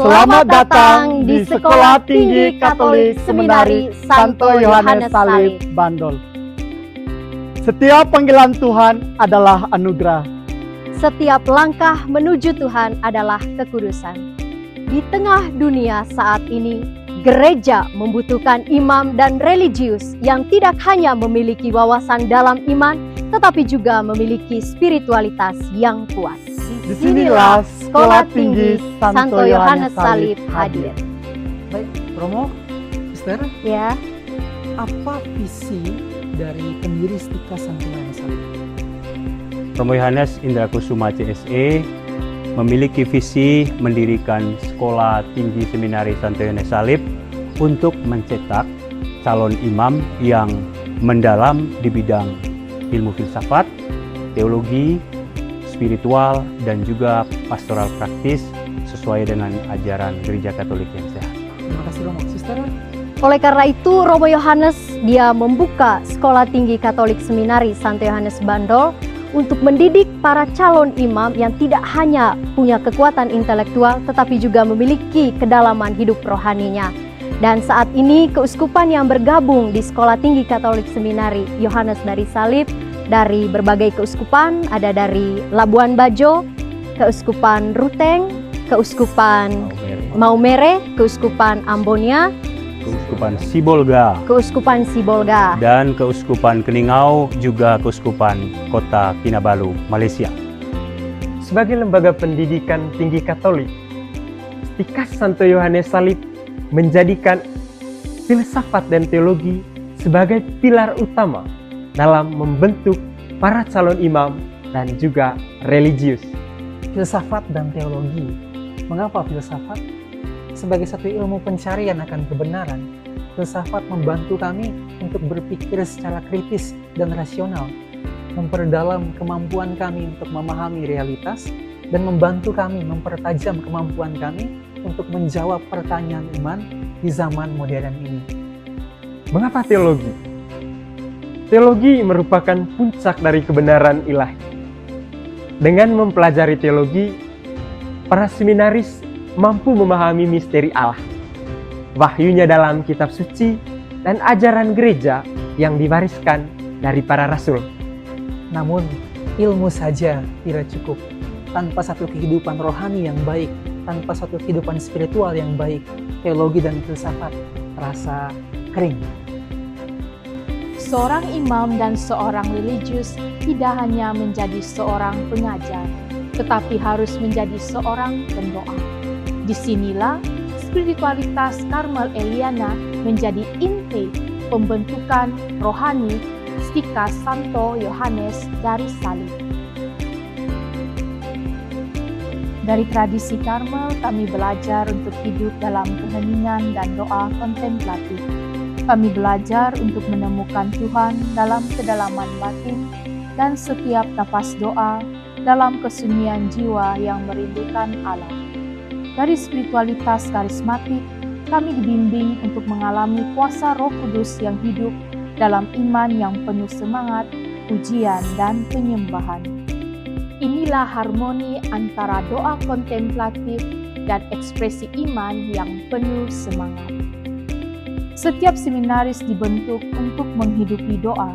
Selamat datang di Sekolah Tinggi Katolik Seminari Santo Yohanes Salib, Bandol. Setiap panggilan Tuhan adalah anugerah. Setiap langkah menuju Tuhan adalah kekudusan. Di tengah dunia saat ini, gereja membutuhkan imam dan religius yang tidak hanya memiliki wawasan dalam iman, tetapi juga memiliki spiritualitas yang kuat. Disinilah Sekolah Tinggi Santo Yohanes Salib hadir. Baik, Romo, Sister, Ya, apa visi dari pendiri Stika Santo Yohanes Salib? Romo Yohanes Indra Kusuma CSE memiliki visi mendirikan Sekolah Tinggi Seminari Santo Yohanes Salib untuk mencetak calon imam yang mendalam di bidang ilmu filsafat, teologi, spiritual, dan juga pastoral praktis sesuai dengan ajaran Gereja Katolik yang sehat. Terima kasih, Romo. Sister, oleh karena itu Romo Yohanes dia membuka Sekolah Tinggi Katolik Seminari Santo Yohanes Bandol untuk mendidik para calon imam yang tidak hanya punya kekuatan intelektual tetapi juga memiliki kedalaman hidup rohaninya. Dan saat ini keuskupan yang bergabung di Sekolah Tinggi Katolik Seminari Yohanes dari Salib dari berbagai keuskupan, ada dari Labuan Bajo, Keuskupan Ruteng, Keuskupan Maumere, Keuskupan Ambonia, Keuskupan Sibolga, Keuskupan Sibolga, dan Keuskupan Keningau, juga Keuskupan Kota Kinabalu, Malaysia. Sebagai lembaga pendidikan tinggi Katolik, Stika Santo Yohanes Salib menjadikan filsafat dan teologi sebagai pilar utama dalam membentuk para calon imam dan juga religius. filsafat dan teologi. Mengapa filsafat? Sebagai satu ilmu pencarian akan kebenaran, filsafat membantu kami untuk berpikir secara kritis dan rasional, memperdalam kemampuan kami untuk memahami realitas, dan membantu kami mempertajam kemampuan kami untuk menjawab pertanyaan iman di zaman modern ini. Mengapa teologi? Teologi merupakan puncak dari kebenaran ilahi. Dengan mempelajari teologi, para seminaris mampu memahami misteri Allah, wahyunya dalam kitab suci, dan ajaran gereja yang diwariskan dari para rasul. Namun, ilmu saja tidak cukup. Tanpa satu kehidupan rohani yang baik, tanpa satu kehidupan spiritual yang baik, teologi dan filsafat terasa kering. Seorang imam dan seorang religius tidak hanya menjadi seorang pengajar, tetapi harus menjadi seorang pendoa. Disinilah spiritualitas Karmel Eliana menjadi inti pembentukan rohani Stika Santo Yohanes dari Salib. Dari tradisi Karmel, kami belajar untuk hidup dalam keheningan dan doa kontemplatif. Kami belajar untuk menemukan Tuhan dalam kedalaman batin dan setiap napas doa dalam kesunyian jiwa yang merindukan Allah. Dari spiritualitas karismatik, kami dibimbing untuk mengalami kuasa Roh Kudus yang hidup dalam iman yang penuh semangat, pujian, dan penyembahan. Inilah harmoni antara doa kontemplatif dan ekspresi iman yang penuh semangat. Setiap seminaris dibentuk untuk menghidupi doa,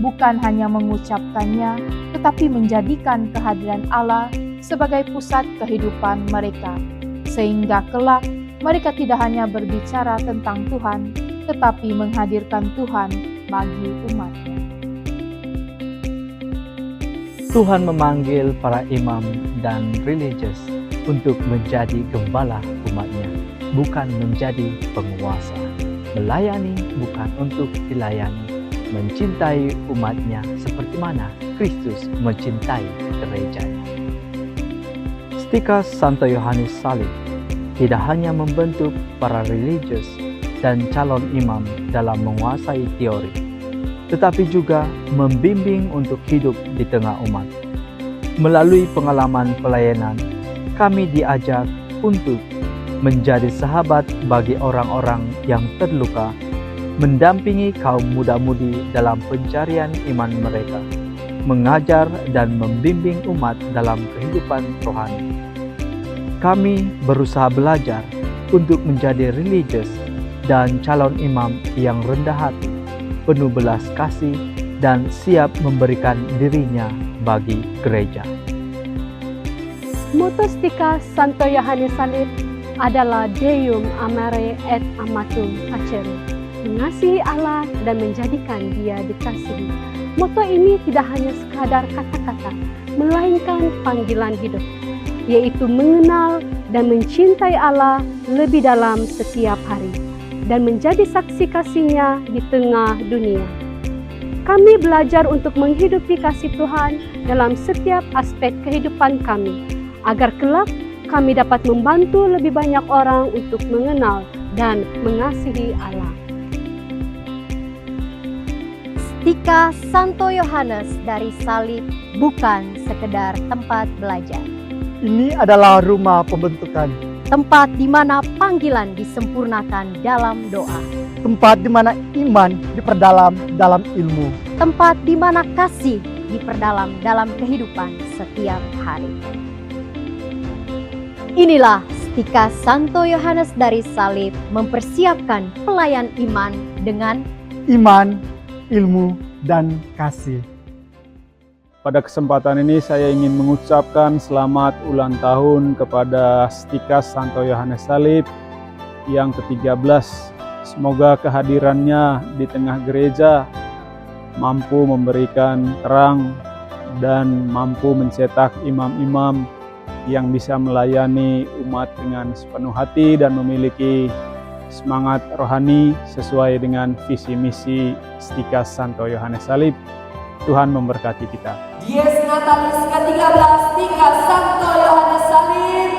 bukan hanya mengucapkannya, tetapi menjadikan kehadiran Allah sebagai pusat kehidupan mereka, sehingga kelak mereka tidak hanya berbicara tentang Tuhan, tetapi menghadirkan Tuhan bagi umatnya. Tuhan memanggil para imam dan religius untuk menjadi gembala umatnya, bukan menjadi penguasa. Melayani bukan untuk dilayani, mencintai umatnya seperti mana Kristus mencintai gerejanya. Stika Santo Yohanes Salib tidak hanya membentuk para religius dan calon imam dalam menguasai teori, tetapi juga membimbing untuk hidup di tengah umat. Melalui pengalaman pelayanan, kami diajak untuk menjadi sahabat bagi orang-orang yang terluka, mendampingi kaum muda-mudi dalam pencarian iman mereka, mengajar dan membimbing umat dalam kehidupan rohani. Kami berusaha belajar untuk menjadi religious dan calon imam yang rendah hati, penuh belas kasih, dan siap memberikan dirinya bagi gereja. Moto Stika Santo Yohanes Salib adalah Deum Amare et Amatum Facere, mengasihi Allah dan menjadikan Dia dikasihi. Moto ini tidak hanya sekadar kata-kata, melainkan panggilan hidup, yaitu mengenal dan mencintai Allah lebih dalam setiap hari, dan menjadi saksi kasih-Nya di tengah dunia. Kami belajar untuk menghidupi kasih Tuhan dalam setiap aspek kehidupan kami, agar kelak kami dapat membantu lebih banyak orang untuk mengenal dan mengasihi Allah. Stika Santo Yohanes dari salib bukan sekedar tempat belajar. Ini adalah rumah pembentukan, Tempat di mana panggilan disempurnakan dalam doa. tempat di mana iman diperdalam dalam ilmu. Tempat di mana kasih diperdalam dalam kehidupan setiap hari. Inilah Stika Santo Yohanes dari salib mempersiapkan pelayan iman dengan Iman, ilmu, dan kasih. Pada kesempatan ini saya ingin mengucapkan selamat ulang tahun kepada Stika Santo Yohanes Salib yang ke-13. Semoga kehadirannya di tengah gereja mampu memberikan terang dan mampu mencetak imam-imam yang bisa melayani umat dengan sepenuh hati dan memiliki semangat rohani sesuai dengan visi misi Stika Santo Yohanes Salib. Tuhan memberkati kita. Dies Natalis ke-13 Stika Santo Yohanes Salib.